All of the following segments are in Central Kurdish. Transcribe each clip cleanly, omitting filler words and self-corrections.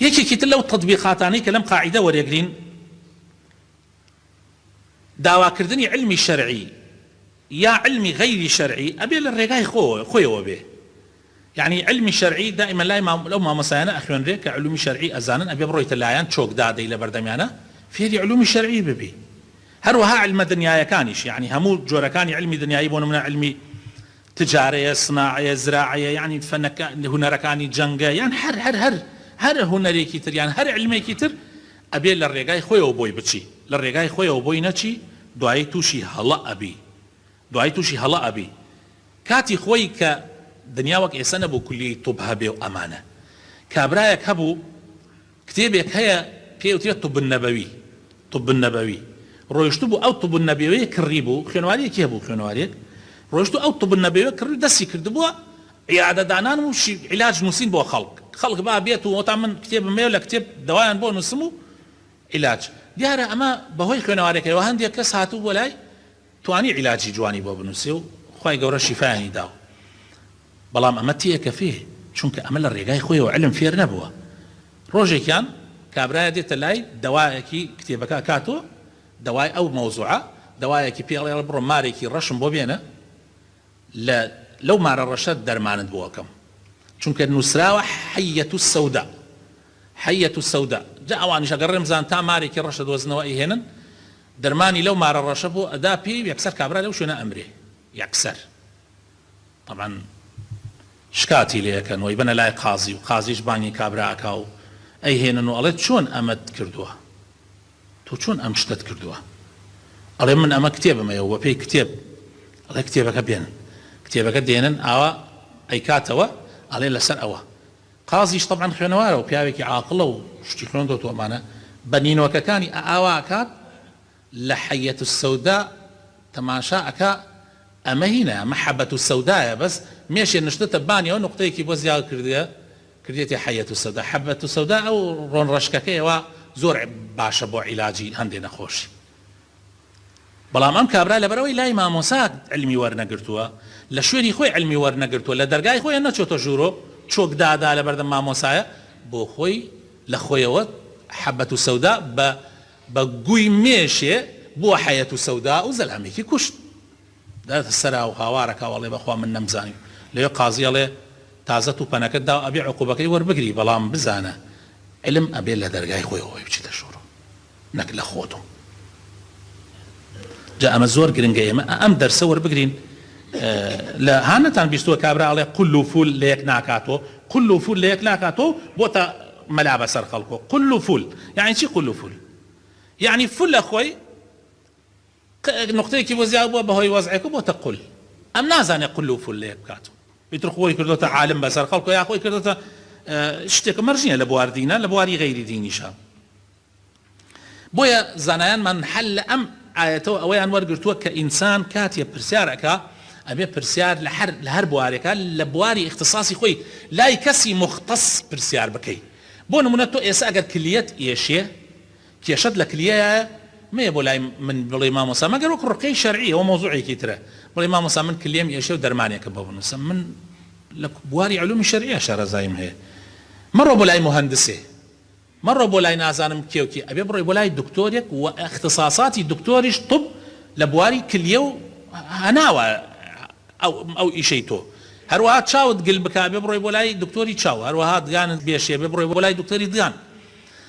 یەکێکی تر لەو تەطبیقاتانەی کە لەم قاعیدە وەرەگرین داواکردنی علمی شەرعی یا علمی غەیری شەرعی ئەبێ لە ڕێگای خۆیەوە بێ. يعني علمي شرعي دائما لا لو ما مسانا اخوان ريك علومي شرعي ازانا ابي برويت لايان تشوك دادي لبردميانا في هذه علومي شرعي ببي هروها علم دنيايا كانش يعني همو جوركاني علمي دنياي بون من علمي تجاريه صناعيه زراعيه يعني فنك هنركاني جنگه يعني هر هنريكي تر يعني هر علمي كتر ابي للريغاي خويا وبوي بتشي للريغاي خويا وبوي نتشي دعاي توشي هلا ابي دعاي توشي هلا ابي كاتي خوي ك دنیا وەک ئێستا نەبوو کولی طب هەبێ و ئەمانە کابرایەک هەبوو کتێبێک هەیە پێوترێت طب النەبەوی ڕۆیشتو بوو ئەو طب النەبەویە کڕی بوو خوێنەوارێکی هەبوو خوێنەوارێک ڕۆیشتو ئەو طب النەبەویە کڕی دەستی کردبووە عیادەدانان و عیلاج نووسین بۆ خەڵک با بێت و وەتا من کتێبم هەیە لە کتێب دەوایان بۆ نووسم و عیلاج دیارە ئەمە بەهۆی خوێنەوارێکەوە هەندێک کەس هاتوو بۆ لای توانی عیلاجی جوانی بۆ بنووسێ و خوای گەورە شیفایانی داوە بەڵام ئەمە تێکە فێ چونکە ئەمە لە ڕێگای خۆیەوە علم فێر نەبووە. ڕۆژێکیان کابرایە دێتە لای دەوایەکی کتێبەکە کاتۆ دەوای ئەو مەوزوعە دەوایەکی پێڵێ بڕۆ مارێکی ڕەشم بۆ بێنە لەو مارە ڕەشە دەرمانت بۆکەم چونکە نووسراوە حەیەت السەودا جا ئەوانیش ئەگەر ڕێمزان تا مارێکی ڕەشە دۆزنەوە ئیهێنن دەرمانی لەو مارە ڕەشە بۆ ئەدا پێی یەکسەر کابرا لەو شوێنە ئەمرێ یەکسەر طبعا شکاتی لەکەن وی بنە لای قازی و قازیش بانی کابراکە و ئەیهێنن و ئەڵێت چۆن ئەمەت کردووە تۆ چۆن ئەم شتت کردووە ئەڵێ من ئەمە کتێبمەوە بە پێی کتێب ئەڵێ کتێبەکە بێنن کتێبەکە دێنن ئاوا ئەیکاتەوە ئەڵێ لەسەر ئەوە قازیش طبعا خوێنەوارە و پیاوێکی عاقڵە و شتی خوێندۆ ئەمانە بەنینۆکەکانی ئاوا ئەکات لە حەیەت السەودا تەماشا ئەکا ئەمە هینە مەحەبەت السەودایە بەس مێشێ نشتە بانیەوە نقطەیەکی بۆ زیاد کردێتی حەیەت السەودا حەبەت السەودا ئەو ڕۆن ڕەشکەکەیەوە زۆر باشە بۆ عیلاجی هەندێک نەخۆشی. بەڵام ئەم کابرا لەبەرەوەی لای مامۆسا علمی وەرنەگرتووە لە شوێنی خۆی علمی وەرنەگرتووە لە دەرگای خۆی نەچۆتە ژوورۆ چۆک دادا لە بەردەم مامۆسایە بۆ خۆی لە خۆیەوە حەبەت السەودا بە گووی مێشێ بۆ حەیەت السەودا و زەلامێکی کوشت دەتە سەرا و هاوارەکە وەڵێ بەخوا من نەمزانی لێ قازیەڵێ تازە توپەنەکەت دا ئەبێ عقوبەکەی وەربگری بەڵام بزانە علم ئەبێ لە دەرگای خۆیەوە بچیتە ژوورۆ نەک لە خۆتۆ. جا ئەمە زۆر گرنگە ئێمە ئەم دەرسە وەربگرین لە هانەتان بیستووە کابرا ئەڵێ قول و فول لە یەک ناکاتۆ قول و فول لە یەک ناکاتۆ بۆتە مەلا بەسەر خەڵکۆ قول و فول یعنی چی قول و فول یعنی فول لە خۆی نقطەیەکی بۆ زیاد بووە بەهۆی وەزعێکە بۆتە قول ئەم نازانێ قول و فول لە یەک بکاتۆ ئیتر خۆی کردوتە عالم بەسەر خەڵکۆ یا خۆی کردوتە شتێکە مەرجینە لە بوار دینە لە بواری غەیری دینیشە. بۆیە زانایانمان حەل لە ئەم ئاەتەوە ئەوەیان وەرگرتووە کە ئینسان کاتێ پرسیارەکە ئەبێ پرسیار لە هەر بوارێکە لە بواری اختصاصی خۆی لای کەسی مختص پرسیار بکەی. بۆ نمونە تۆ ئێستا ئەگەر کلیەت ئێشێ کێشەت لە کلیەیە مێ بۆ لای من بڵێ مامۆستا مەگەر وەک ڕقەی شەرعی ئەوە مۆزوعێکی ترە بڵێ مامۆستا من کلێم ئێشێ و دەرمانێکە بۆ بنووسم من لە بواری علومی شەرعیە شارەزایم هەیە مەڕۆ بۆ لای مهندسێ مەڕۆ بۆ لای نازانم کێوکی ئەبێ بڕۆی بۆ لای دکتۆرێک و اختصاصاتی دکتۆریش طب لە بواری کلیە و هەناوە ئەو ئیشەی تۆ هەروەها چاوت گل بکە بێ بڕۆی بۆ لای دکتۆری چاو هەروەها دگانت بێشێ بێ بڕۆی بۆ لای دکتۆری دگان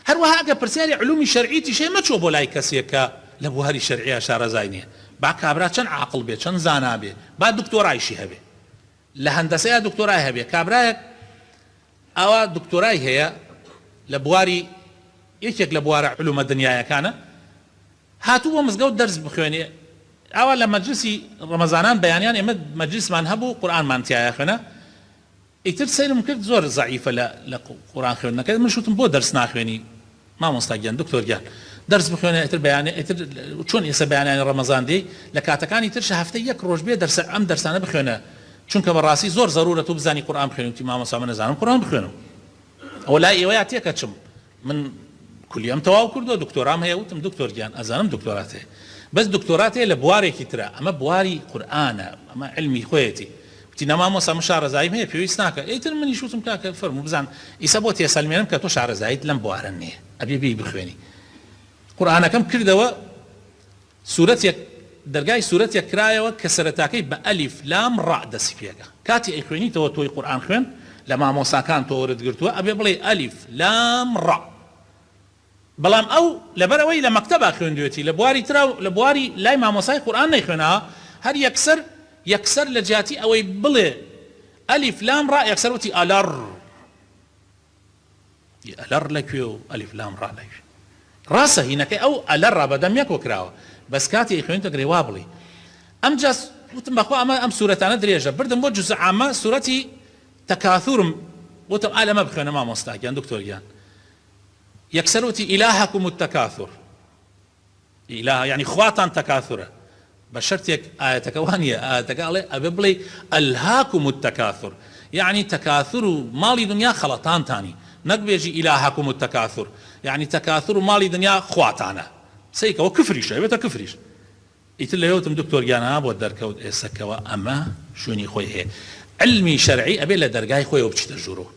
هەروەها ئەگە پرسیاری علومی شەرعیتی شێ مەچۆ بۆ لای کەسێکە لە بواری شەرعیە شارەزای نییە با کابرا چەند عاقڵ بێ چەند زانا بێ با دکتۆرایشی هەبێ لە هەندەسەیە دکتۆرای هەبێ کابرایەک ئەوە دکتۆرای هەیە لە بواری یەکێک لە بوارە علومە دنیایەکانە هاتوو بۆ مزگەوت دەرس بخوێنێ ئەوە لە مەجلیسی ڕەمەزانان بەیانیان ئێمە مەجلیسمان هەبوو قورئانمان تایە خوێنە ئیتر سەیرم کرد زۆر زەعیفە لە قورئان خوێندنەکە من شوتم بۆ دەرس ناخوێنی مامۆستا گیان دکتۆر گیان دەرس بخوێنێ ئیتر بەیانێ ئیتر چۆن ئێستا بەیانیانی ڕەمەزان دێ لە کاتەکانی ترش هەفتەی یەک ڕۆژ بێ دەرس ئەم دەرسانە بخوێنە چونکە بەڕاستی زۆر زەرورە تۆ بزانی قورئان بخوێنی وتی مامۆستا من نەزانم قورئان بخوێنم ئەوە لای ئێوەیە تێکە چم من کولیەم تەواو کردووە دکتۆرام هەیە وتم دکتۆر گیان ئەزانم دکتۆرات هەیە بەس دکتۆرات هەیە لە بوارێکی ترە ئەمە بواری قورئانە ئەمە علمی خۆیەتی تینەما مۆسا شارەزاییم هەیە پێویست ناکە ئیتر منی شوتم کاکە فەرموو بزان ئیسا بۆ تێسەلمێنم کە تۆ شارەزایت لەم بوارە نییە ئەبێ بی بخوێنی قورئانەکەم کردەوە سورەتێک دەرگای سورەتێک کرایەوە کە سەرەتاکەی بە ئەلیف لام ڕا دەسی پێەکە کاتی ئەیخوێنیتەوە تۆی قورئان خوێن لە مامۆساکان تۆ وەرت گرتووە ئەبێ بڵێ ئەلیف لام ڕا بەڵام ئەو لەبەرەوەی لە مەکتەبا خوێندوێتی لە بواری ترا لە بواری لای مامۆسای قورئان نەیخوێنەوە هەر یەکسەر لە جیاتی ئەوەی بڵێ ئەلیف لام ڕا یەکسەر وتی ئەلەڕ ئەلەڕ لەکوێ و ئەلیف لام ڕا لەکوێ ڕاستە هینەکەی ئەو ئەلەڕا بەدەم یەکۆ کراوە بەس کاتی خوێنتە گرێ وا بڵێ ئەمجا وتم بەخوا ئەم سورەتانە درێژە بردم بۆ جوزە عامە سورەتی تەکاثورم وتم ئالەمە بخوێنە مامۆستاگیان دکتۆرگیان یەکسەر وتی ئیلاهەکم التەکاثور ئیلاها یعنی خواتان تەکاثورە بە شەرتێک ئاەتەکە وانە ئاەتەکە ئەڵێ ئەبێ بڵێ ئەلهاکم التەکاثور یعنی تەکاثور و ماڵی دنیا خەڵەتانتانی نەک بێژی ئیلاهەکم التەکاثور یعنی تەکاثور و ماڵی دنیا خواتانە سەیکەوە کفریشە ئەبێتە کفریش ئیتر لەوێتم دکتۆرگیانە بۆ دەرکەوت ئێسەکەوە ئەمە شوێنی خۆی هەیە علمی شەرعی ئەبێ لە دەرگای خۆیەوە بچیتە ژوورۆ